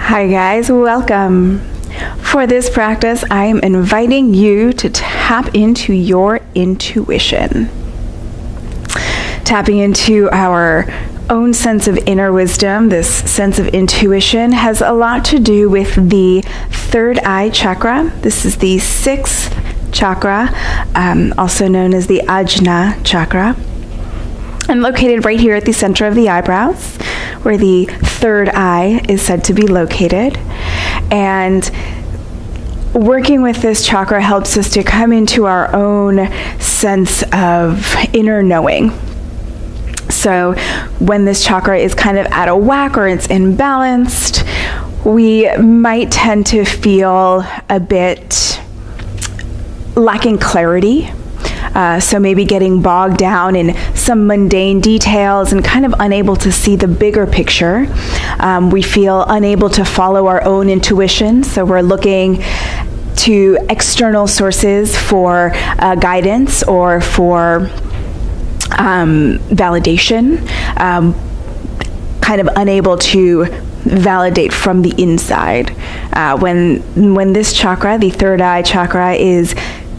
Hi guys, welcome. For this practice, I am inviting you to tap into your intuition. Tapping into our own sense of inner wisdom, this sense of intuition, has a lot to do with the third eye chakra. This is the sixth chakra, also known as the Ajna chakra, and located right here at the center of the eyebrows, where the third eye is said to be located. And working with this chakra helps us to come into our own sense of inner knowing. So when this chakra is kind of out of whack or it's imbalanced, we might tend to feel a bit lacking clarity. So maybe getting bogged down in some mundane details and kind of unable to see the bigger picture. We feel unable to follow our own intuition, so we're looking to external sources for guidance or for validation, kind of unable to validate from the inside. When this chakra, the third eye chakra, is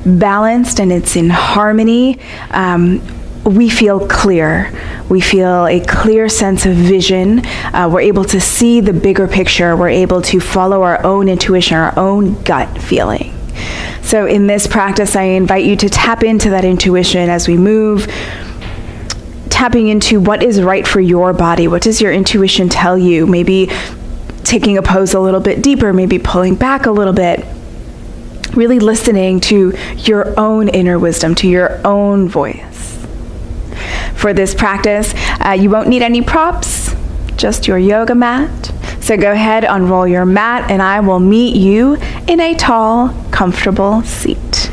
balanced and it's in harmony, we feel clear. We feel a clear sense of vision. We're able to see the bigger picture. We're able to follow our own intuition, our own gut feeling. So in this practice, I invite you to tap into that intuition as we move, tapping into what is right for your body. What does your intuition tell you? Maybe taking a pose a little bit deeper, maybe pulling back a little bit. Really listening to your own inner wisdom, to your own voice. For this practice, you won't need any props, just your yoga mat. So go ahead, unroll your mat, and I will meet you in a tall, comfortable seat.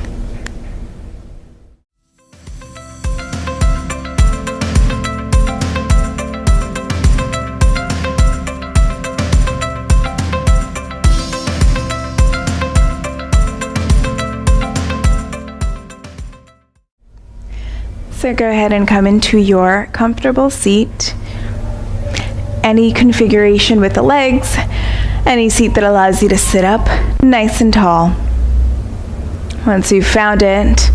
So go ahead and come into your comfortable seat. Any configuration with the legs, any seat that allows you to sit up nice and tall. Once you've found it,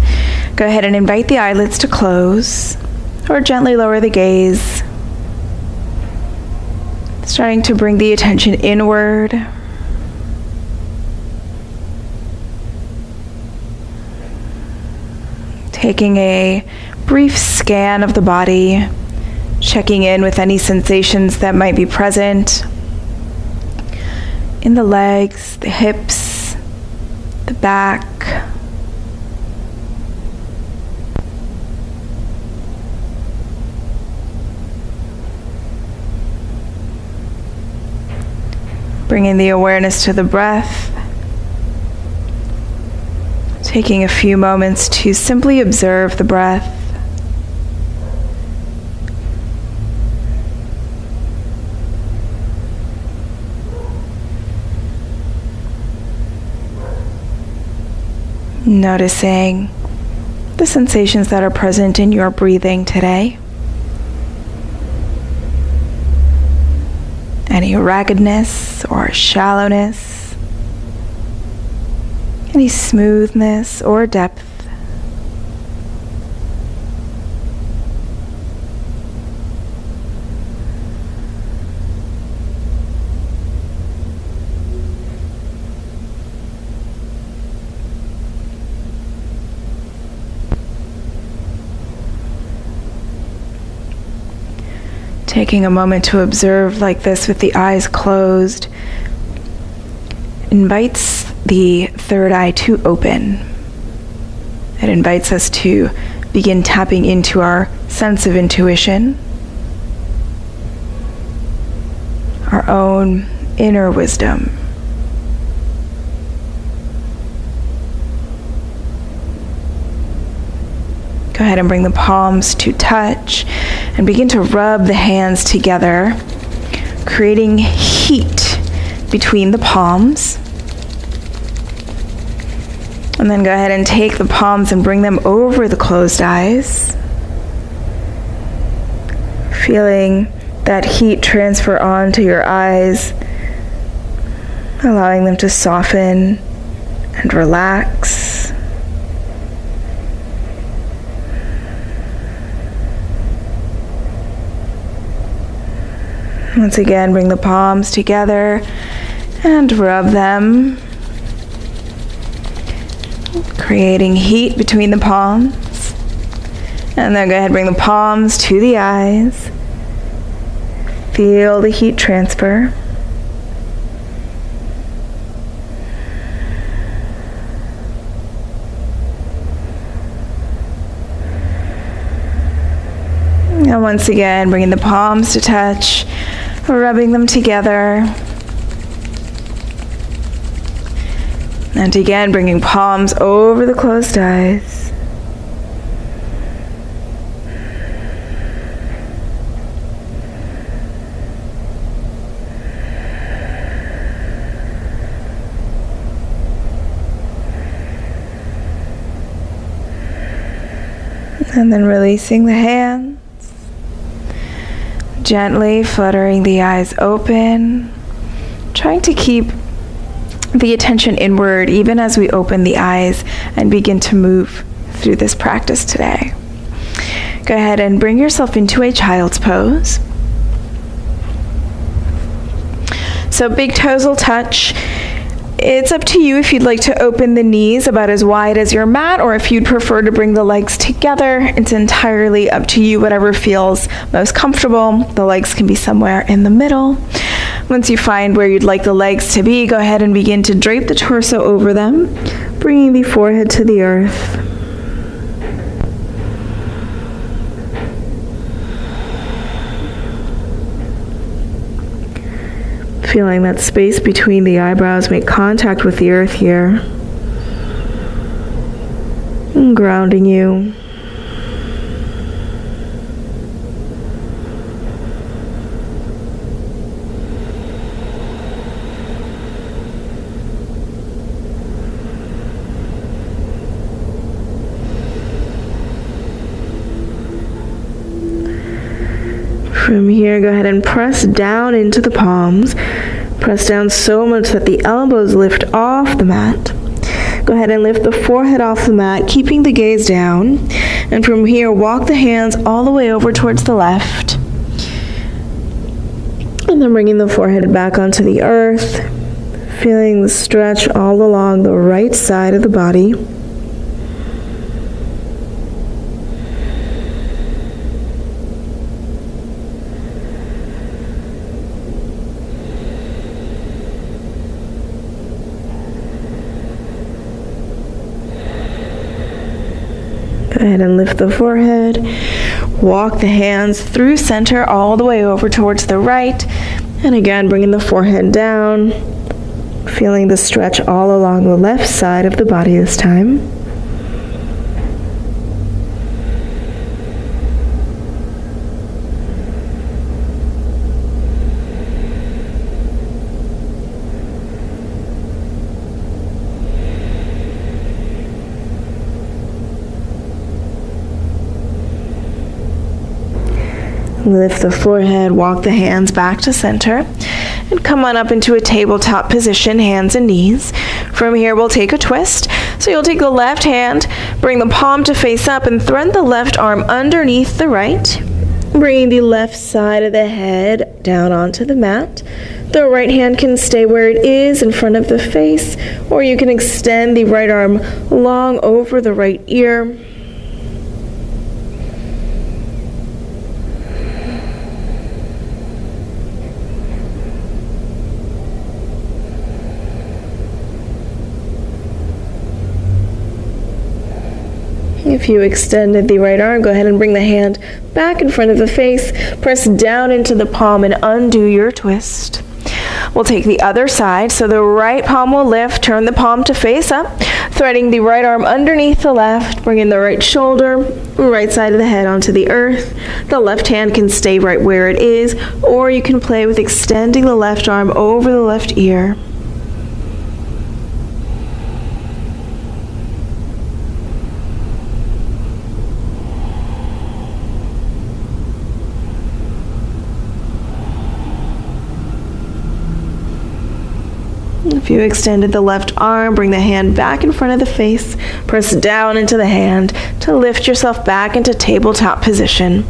go ahead and invite the eyelids to close or gently lower the gaze. Starting to bring the attention inward. Taking a brief scan of the body, checking in with any sensations that might be present in the legs, the hips, the back. Bringing the awareness to the breath. Taking a few moments to simply observe the breath. Noticing the sensations that are present in your breathing today. Any raggedness or shallowness. Any smoothness or depth. Taking a moment to observe like this with the eyes closed invites the third eye to open. It invites us to begin tapping into our sense of intuition, our own inner wisdom. Go ahead and bring the palms to touch and begin to rub the hands together, creating heat between the palms. And then go ahead and take the palms and bring them over the closed eyes. Feeling that heat transfer onto your eyes, allowing them to soften and relax. Once again, bring the palms together and rub them, creating heat between the palms. And then go ahead and bring the palms to the eyes. Feel the heat transfer. And once again, bringing the palms to touch, rubbing them together. And again, bringing palms over the closed eyes. And then releasing the hands. Gently fluttering the eyes open. Trying to keep the attention inward even as we open the eyes and begin to move through this practice today. Go ahead and bring yourself into a child's pose. So big toes will touch. It's up to you if you'd like to open the knees about as wide as your mat, or if you'd prefer to bring the legs together. It's entirely up to you, whatever feels most comfortable. The legs can be somewhere in the middle. Once you find where you'd like the legs to be, go ahead and begin to drape the torso over them, bringing the forehead to the earth. Feeling that space between the eyebrows make contact with the earth here. And grounding you. From here, go ahead and press down into the palms. Press down so much that the elbows lift off the mat. Go ahead and lift the forehead off the mat, keeping the gaze down. And from here, walk the hands all the way over towards the left. And then bringing the forehead back onto the earth, feeling the stretch all along the right side of the body. Go ahead and lift the forehead, walk the hands through center all the way over towards the right, and again bringing the forehead down, feeling the stretch all along the left side of the body this time. Lift the forehead, walk the hands back to center, and come on up into a tabletop position, hands and knees. From here, we'll take a twist. So you'll take the left hand, bring the palm to face up, and thread the left arm underneath the right, bringing the left side of the head down onto the mat. The right hand can stay where it is in front of the face, or you can extend the right arm long over the right ear. If you extended the right arm, go ahead and bring the hand back in front of the face. Press down into the palm and undo your twist. We'll take the other side. So the right palm will lift, turn the palm to face up, threading the right arm underneath the left, bringing the right shoulder, right side of the head onto the earth. The left hand can stay right where it is, or you can play with extending the left arm over the left ear. If you extended the left arm, bring the hand back in front of the face. Press down into the hand to lift yourself back into tabletop position.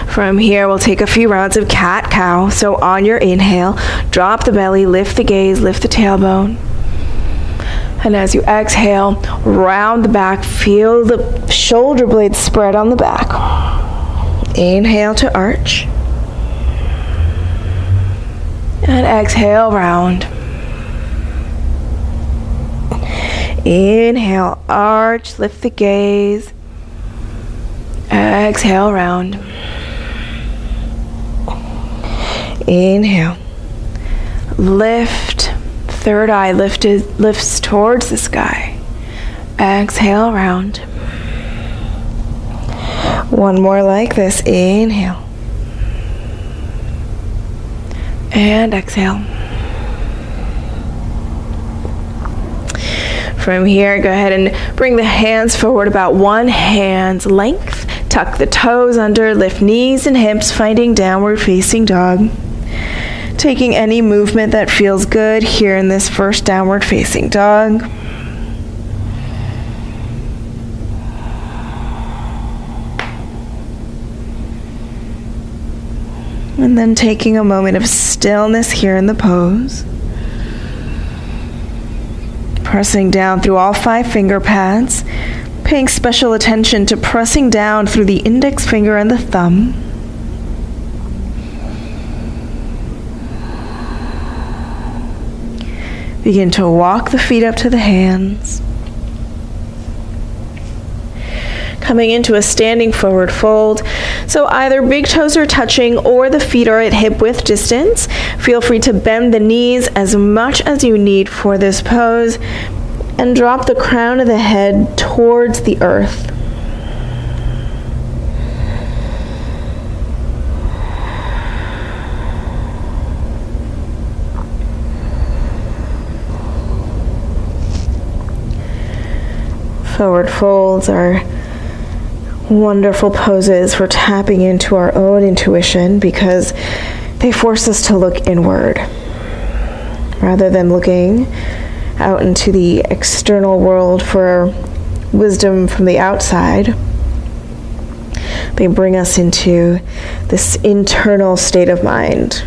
From here, we'll take a few rounds of cat-cow. So on your inhale, drop the belly, lift the gaze, lift the tailbone. And as you exhale, round the back, feel the shoulder blades spread on the back. Inhale to arch. And exhale, round. Inhale, arch, lift the gaze. Exhale, round. Inhale. Lift. Third eye lifts towards the sky. Exhale, round. One more like this. Inhale. And exhale. From here, go ahead and bring the hands forward about 1 hand's length. Tuck the toes under, lift knees and hips, finding downward facing dog. Taking any movement that feels good here in this first downward facing dog. And then taking a moment of stillness here in the pose. Pressing down through all 5 finger pads. Paying special attention to pressing down through the index finger and the thumb. Begin to walk the feet up to the hands. Coming into a standing forward fold. So either big toes are touching or the feet are at hip width distance. Feel free to bend the knees as much as you need for this pose and drop the crown of the head towards the earth. Forward folds are wonderful poses for tapping into our own intuition because they force us to look inward rather than looking out into the external world for wisdom from the outside. They bring us into this internal state of mind.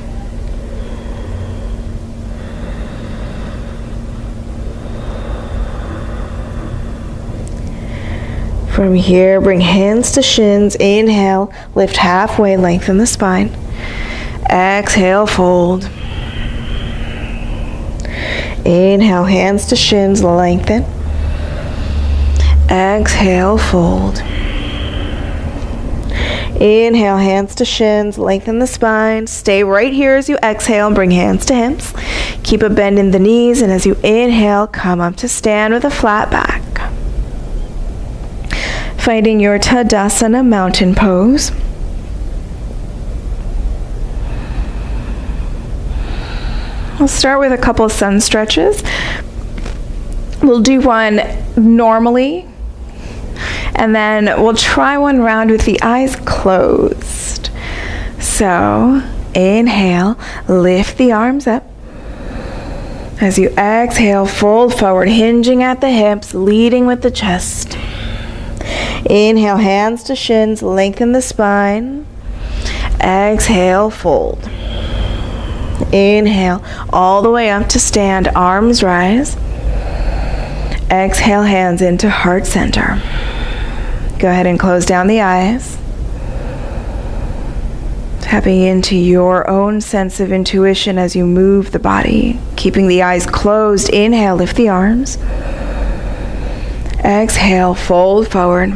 From here, bring hands to shins. Inhale, lift halfway, lengthen the spine. Exhale, fold. Inhale, hands to shins, lengthen. Exhale, fold. Inhale, hands to shins, lengthen the spine. Stay right here as you exhale, bring hands to hips. Keep a bend in the knees, and as you inhale, come up to stand with a flat back. Finding your Tadasana mountain pose. We'll start with a couple of sun stretches. We'll do one normally, and then we'll try one round with the eyes closed. So, inhale, lift the arms up. As you exhale, fold forward, hinging at the hips, leading with the chest. Inhale, hands to shins, lengthen the spine. Exhale, fold. Inhale, all the way up to stand, arms rise. Exhale, hands into heart center. Go ahead and close down the eyes. Tapping into your own sense of intuition as you move the body. Keeping the eyes closed, inhale, lift the arms. Exhale, fold forward.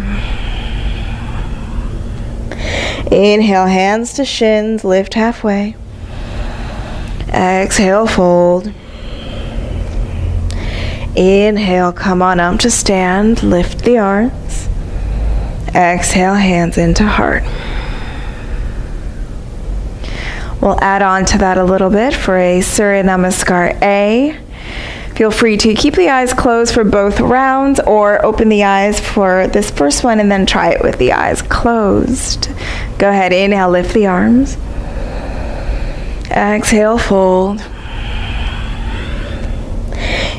Inhale, hands to shins, lift halfway. Exhale, fold. Inhale, come on up to stand, lift the arms. Exhale, hands into heart. We'll add on to that a little bit for a Surya Namaskar A. Feel free to keep the eyes closed for both rounds or open the eyes for this first one and then try it with the eyes closed. Go ahead, inhale, lift the arms. Exhale, fold.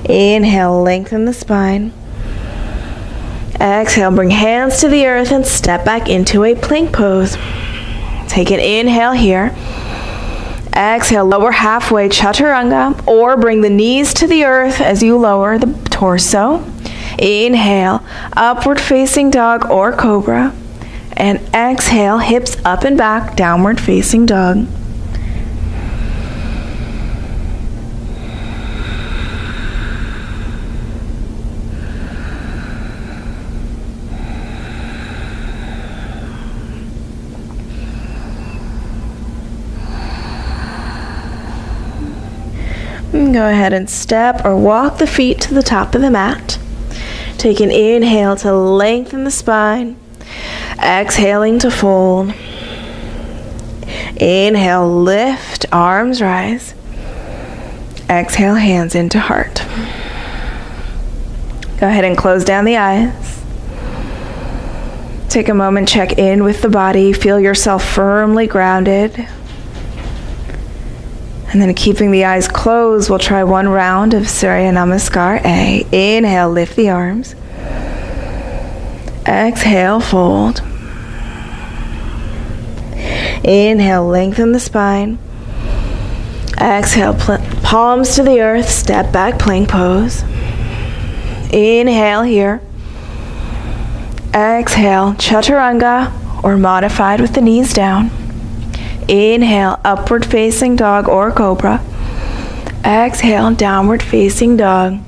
Inhale, lengthen the spine. Exhale, bring hands to the earth and step back into a plank pose. Take an inhale here. Exhale, lower halfway, chaturanga, or bring the knees to the earth as you lower the torso. Inhale, upward facing dog or cobra. And exhale, hips up and back, downward facing dog. Go ahead and step or walk the feet to the top of the mat. Take an inhale to lengthen the spine. Exhaling to fold. Inhale, lift, arms rise. Exhale, hands into heart. Go ahead and close down the eyes. Take a moment, check in with the body. Feel yourself firmly grounded. And then keeping the eyes closed, we'll try one round of Surya Namaskar A. Inhale, lift the arms. Exhale, fold. Inhale, lengthen the spine. Exhale, palms to the earth, step back, plank pose. Inhale here. Exhale, chaturanga, or modified with the knees down. Inhale, upward facing dog or cobra. Exhale, downward facing dog.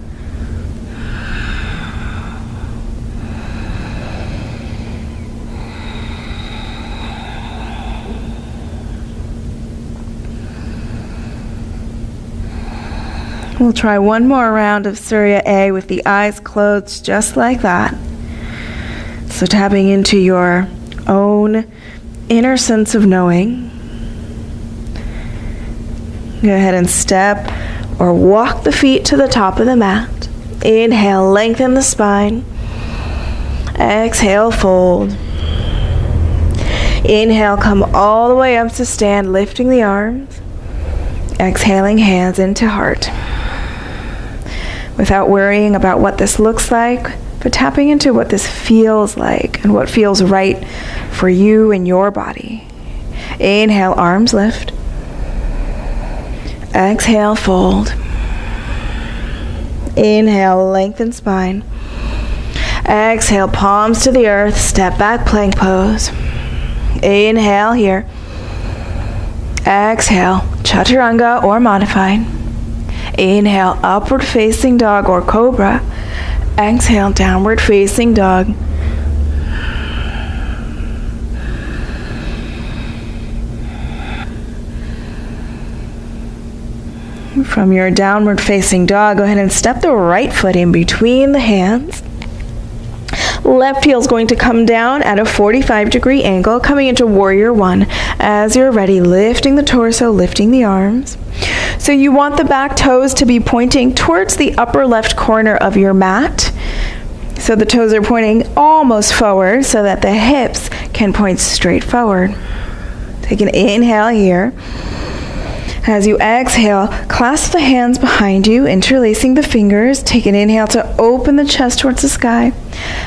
We'll try one more round of Surya A with the eyes closed just like that. So tapping into your own inner sense of knowing. Go ahead and step or walk the feet to the top of the mat. Inhale, lengthen the spine. Exhale, fold. Inhale, come all the way up to stand, lifting the arms. Exhaling, hands into heart. Without worrying about what this looks like, but tapping into what this feels like and what feels right for you and your body. Inhale, arms lift. Exhale, fold. Inhale, lengthen spine. Exhale, palms to the earth, step back, plank pose. Inhale here. Exhale, chaturanga or modified. Inhale, upward facing dog or cobra. Exhale, downward facing dog. From your downward facing dog, go ahead and step the right foot in between the hands. Left heel is going to come down at a 45-degree angle, coming into warrior one. As you're ready, lifting the torso, lifting the arms. So you want the back toes to be pointing towards the upper left corner of your mat. So the toes are pointing almost forward so that the hips can point straight forward. Take an inhale here. As you exhale, clasp the hands behind you, interlacing the fingers. Take an inhale to open the chest towards the sky.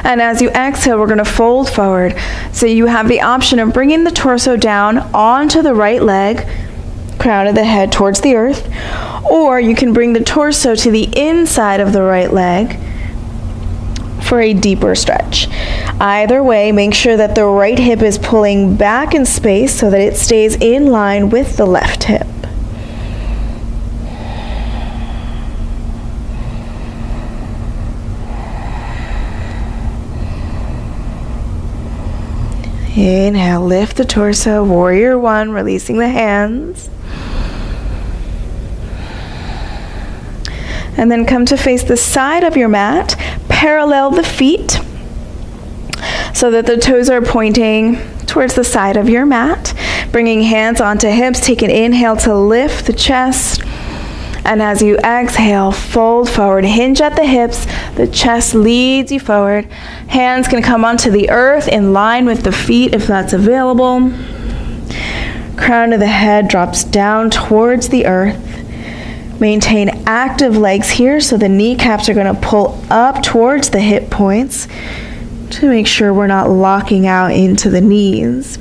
And as you exhale, we're going to fold forward. So you have the option of bringing the torso down onto the right leg, crown of the head towards the earth, or you can bring the torso to the inside of the right leg for a deeper stretch. Either way, make sure that the right hip is pulling back in space so that it stays in line with the left hip. Inhale, lift the torso, warrior one, releasing the hands. And then come to face the side of your mat, parallel the feet so that the toes are pointing towards the side of your mat. Bringing hands onto hips, take an inhale to lift the chest. And as you exhale, fold forward, hinge at the hips, the chest leads you forward. Hands can come onto the earth in line with the feet if that's available. Crown of the head drops down towards the earth. Maintain active legs here, so the kneecaps are going to pull up towards the hip points to make sure we're not locking out into the knees.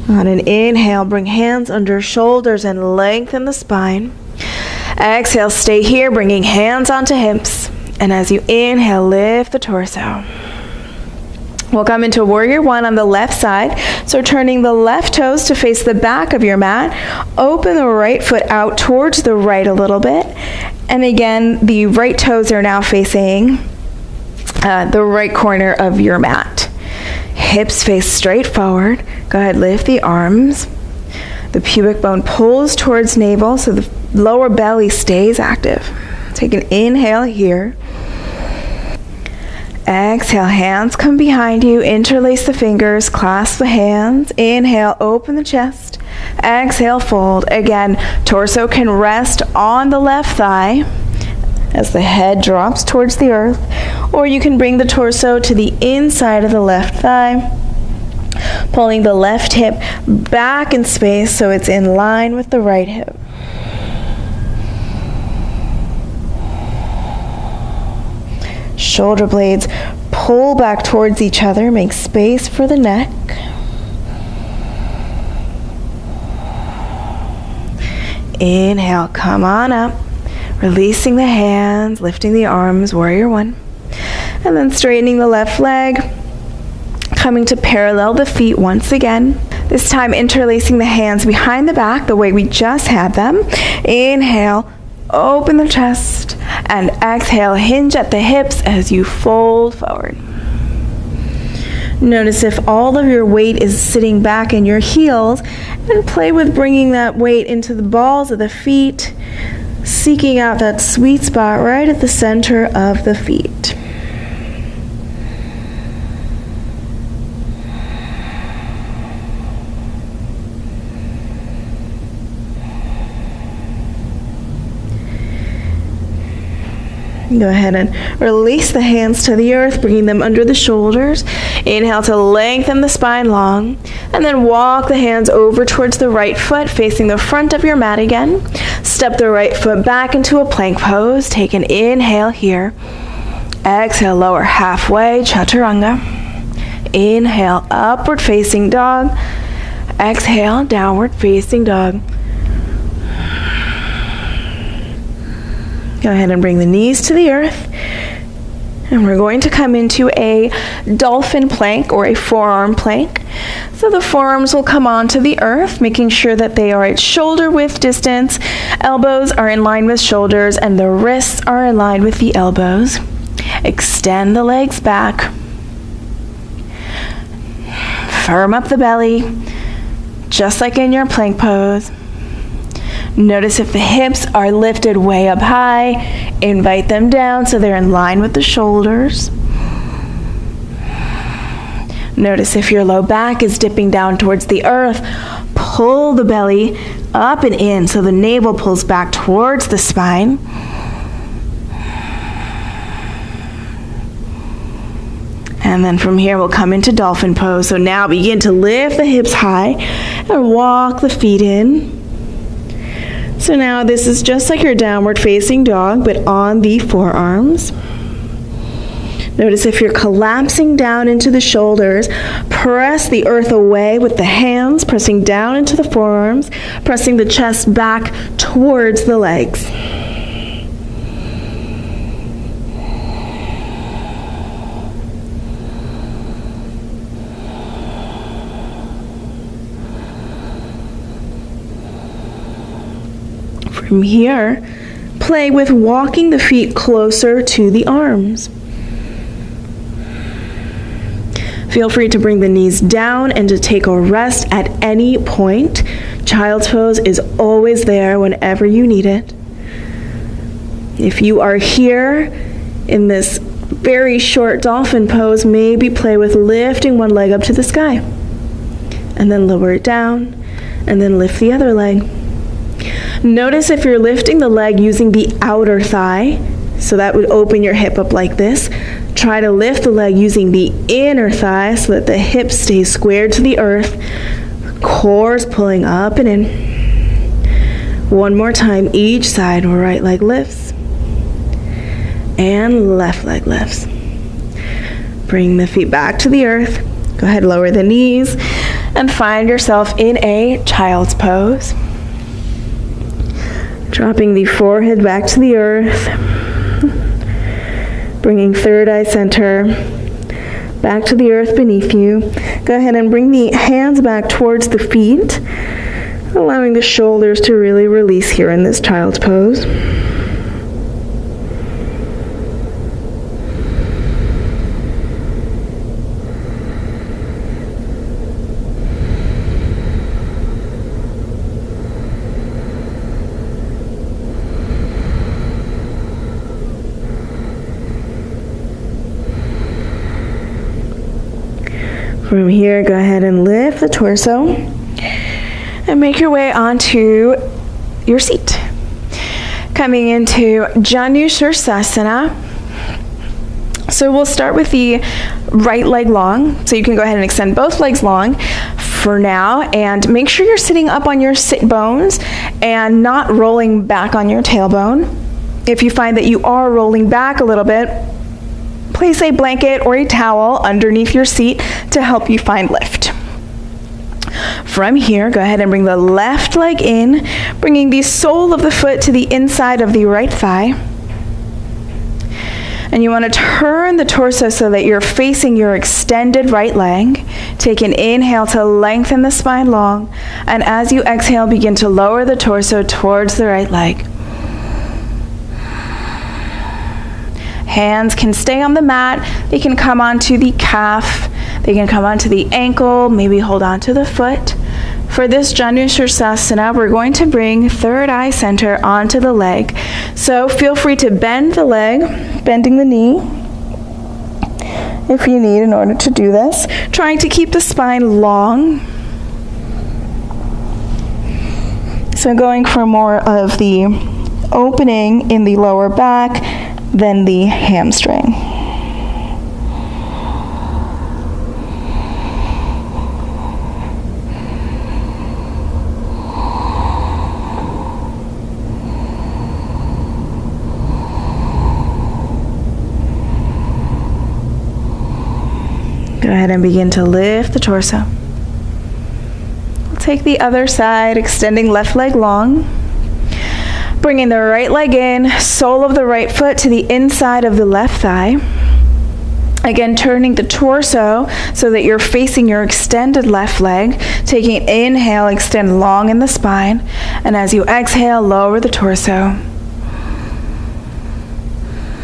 On an inhale, bring hands under shoulders and lengthen the spine. Exhale, stay here, bringing hands onto hips. And as you inhale, lift the torso. We'll come into Warrior One on the left side. So turning the left toes to face the back of your mat. Open the right foot out towards the right a little bit. And again, the right toes are now facing the right corner of your mat. Hips face straight forward. Go ahead, lift the arms. The pubic bone pulls towards navel so the lower belly stays active. Take an inhale here. Exhale, hands come behind you. Interlace the fingers, clasp the hands. Inhale, open the chest. Exhale, fold. Again, torso can rest on the left thigh as the head drops towards the earth, or you can bring the torso to the inside of the left thigh, pulling the left hip back in space so it's in line with the right hip. Shoulder blades pull back towards each other, make space for the neck. Inhale, come on up. Releasing the hands, lifting the arms, Warrior One. And then straightening the left leg, coming to parallel the feet once again. This time interlacing the hands behind the back the way we just had them. Inhale, open the chest, and exhale, hinge at the hips as you fold forward. Notice if all of your weight is sitting back in your heels, and play with bringing that weight into the balls of the feet, seeking out that sweet spot right at the center of the feet. Go ahead and release the hands to the earth, bringing them under the shoulders. Inhale to lengthen the spine long, and then walk the hands over towards the right foot, facing the front of your mat again. Step the right foot back into a plank pose. Take an inhale here. Exhale, lower halfway, chaturanga. Inhale, upward facing dog. Exhale, downward facing dog. Go ahead and bring the knees to the earth. And we're going to come into a dolphin plank or a forearm plank. So the forearms will come onto the earth, making sure that they are at shoulder width distance. Elbows are in line with shoulders and the wrists are in line with the elbows. Extend the legs back. Firm up the belly, just like in your plank pose. Notice if the hips are lifted way up high, invite them down so they're in line with the shoulders. Notice if your low back is dipping down towards the earth, pull the belly up and in so the navel pulls back towards the spine. And then from here we'll come into dolphin pose. So now begin to lift the hips high and walk the feet in. So now this is just like your downward facing dog, but on the forearms. Notice if you're collapsing down into the shoulders, press the earth away with the hands, pressing down into the forearms, pressing the chest back towards the legs. From here, play with walking the feet closer to the arms. Feel free to bring the knees down and to take a rest at any point. Child's pose is always there whenever you need it. If you are here in this very short dolphin pose, maybe play with lifting one leg up to the sky and then lower it down and then lift the other leg. Notice if you're lifting the leg using the outer thigh, So that would open your hip up like this. Try to lift the leg using the inner thigh so that the hip stays squared to the earth. Core is pulling up and in. One more time, each side. Right leg lifts. And left leg lifts. Bring the feet back to the earth. Go ahead, lower the knees. And find yourself in a child's pose. Dropping the forehead back to the earth. Bringing third eye center back to the earth beneath you. Go ahead and bring the hands back towards the feet, allowing the shoulders to really release here in this child's pose. From here, go ahead and lift the torso and make your way onto your seat. Coming into Janu Sirsasana. So we'll start with the right leg long. So you can go ahead and extend both legs long for now, and make sure you're sitting up on your sit bones and not rolling back on your tailbone. If you find that you are rolling back a little bit, place a blanket or a towel underneath your seat to help you find lift. From here, go ahead and bring the left leg in, bringing the sole of the foot to the inside of the right thigh. And you want to turn the torso so that you're facing your extended right leg. Take an inhale to lengthen the spine long, and as you exhale, begin to lower the torso towards the right leg. Hands can stay on the mat. They can come onto the calf. They can come onto the ankle, maybe hold on to the foot. For this Janu Sirsasana, we're going to bring third eye center onto the leg. So feel free to bend the leg, bending the knee if you need in order to do this. Trying to keep the spine long. So going for more of the opening in the lower back than the hamstring. Go ahead and begin to lift the torso. We'll take the other side, extending left leg long. Bringing the right leg in, sole of the right foot to the inside of the left thigh. Again, turning the torso so that you're facing your extended left leg. Taking an inhale, extend long in the spine. And as you exhale, lower the torso.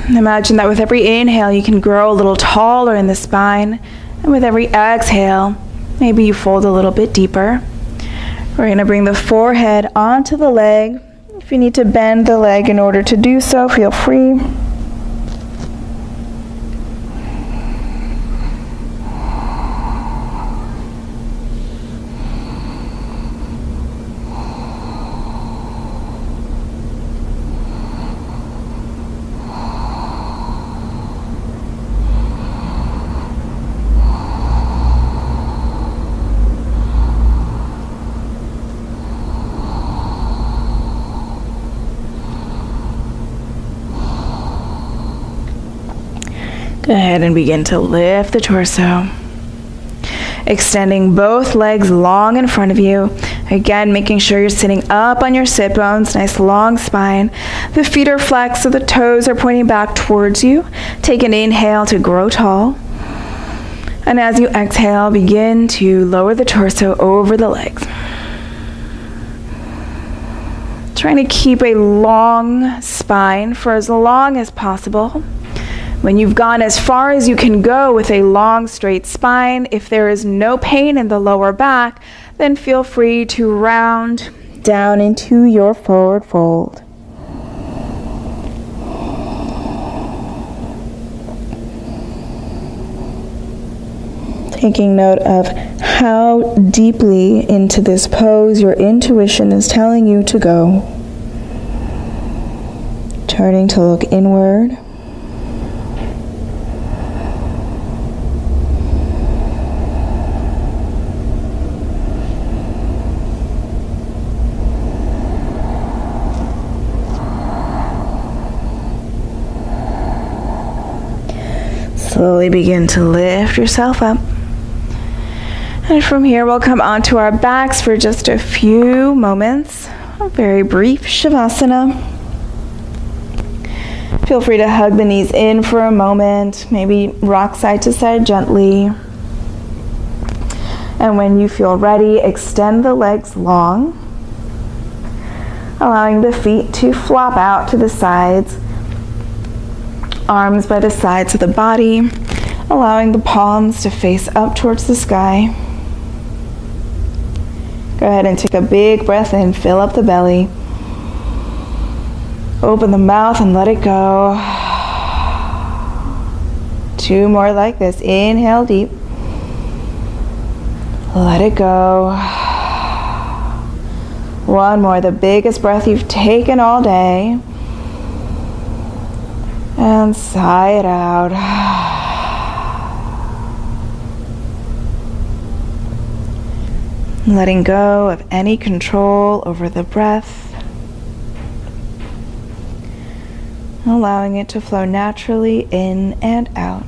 Imagine that with every inhale, you can grow a little taller in the spine. And with every exhale, maybe you fold a little bit deeper. We're going to bring the forehead onto the leg. If you need to bend the leg in order to do so, feel free. Go ahead and begin to lift the torso. Extending both legs long in front of you. Again, making sure you're sitting up on your sit bones, nice long spine. The feet are flexed so the toes are pointing back towards you. Take an inhale to grow tall. And as you exhale, begin to lower the torso over the legs. Trying to keep a long spine for as long as possible. When you've gone as far as you can go with a long, straight spine, if there is no pain in the lower back, then feel free to round down into your forward fold. Taking note of how deeply into this pose your intuition is telling you to go. Starting to look inward. Slowly begin to lift yourself up. And from here, we'll come onto our backs for just a few moments. A very brief Shavasana. Feel free to hug the knees in for a moment. Maybe rock side to side gently. And when you feel ready, extend the legs long, allowing the feet to flop out to the sides. Arms by the sides of the body, allowing the palms to face up towards the sky. Go ahead and take a big breath in, fill up the belly. Open the mouth and let it go. 2 more like this. Inhale deep. Let it go. 1 more, the biggest breath you've taken all day. And sigh it out. Letting go of any control over the breath. Allowing it to flow naturally in and out.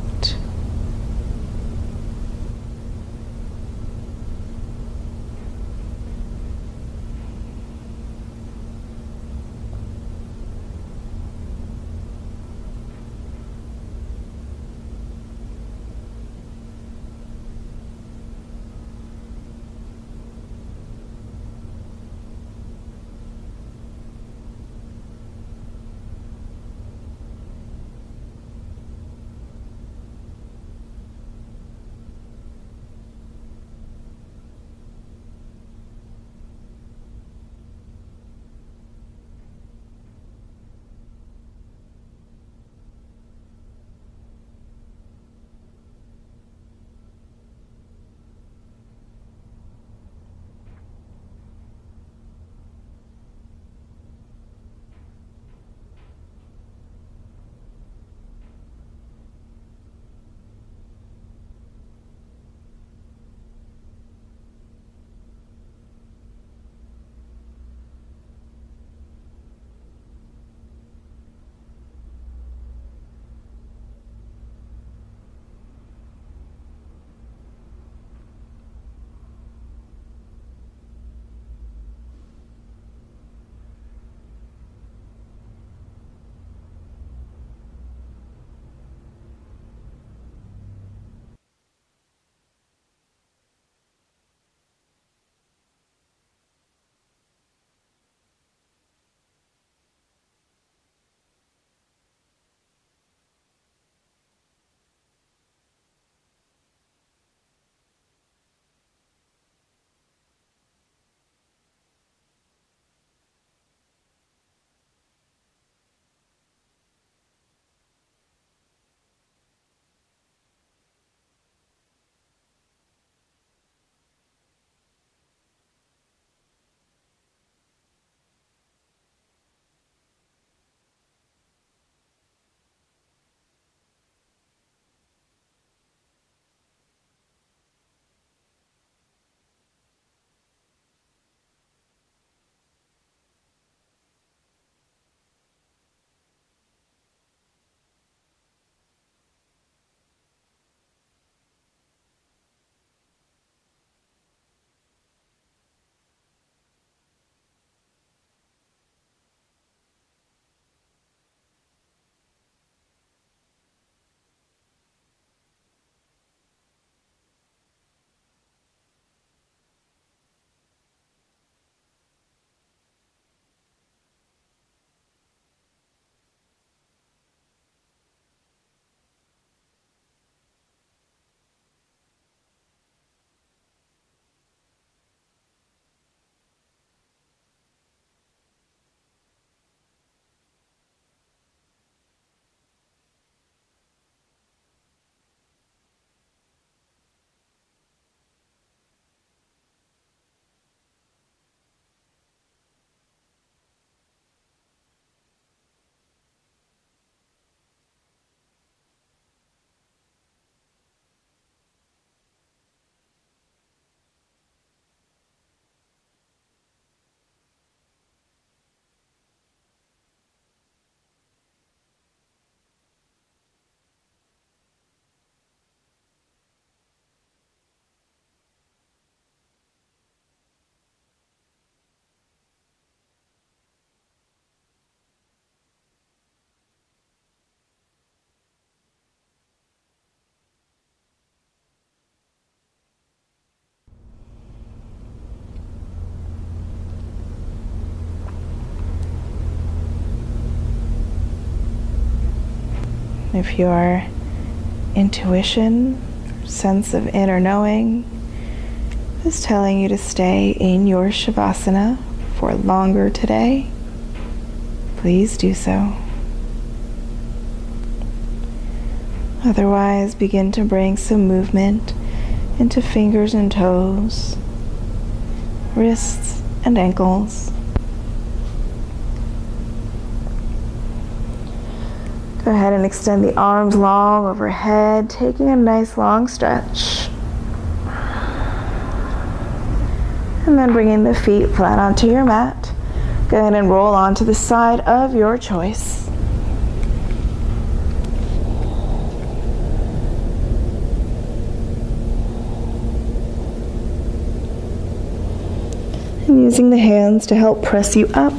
If your intuition, sense of inner knowing is telling you to stay in your Shavasana for longer today, please do so. Otherwise, begin to bring some movement into fingers and toes, wrists and ankles. Go ahead and extend the arms long overhead, taking a nice long stretch. And then bringing the feet flat onto your mat. Go ahead and roll onto the side of your choice. And using the hands to help press you up,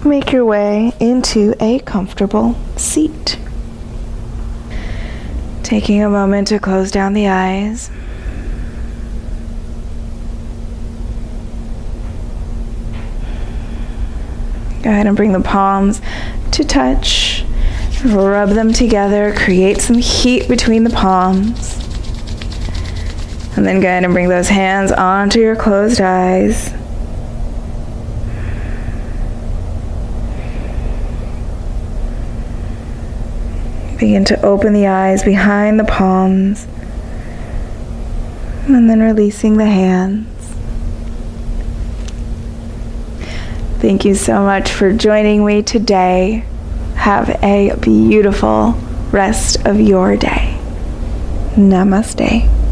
make your way into a comfortable seat. Taking a moment to close down the eyes. Go ahead and bring the palms to touch. Rub them together, create some heat between the palms. And then go ahead and bring those hands onto your closed eyes. Begin to open the eyes behind the palms. And then releasing the hands. Thank you so much for joining me today. Have a beautiful rest of your day. Namaste.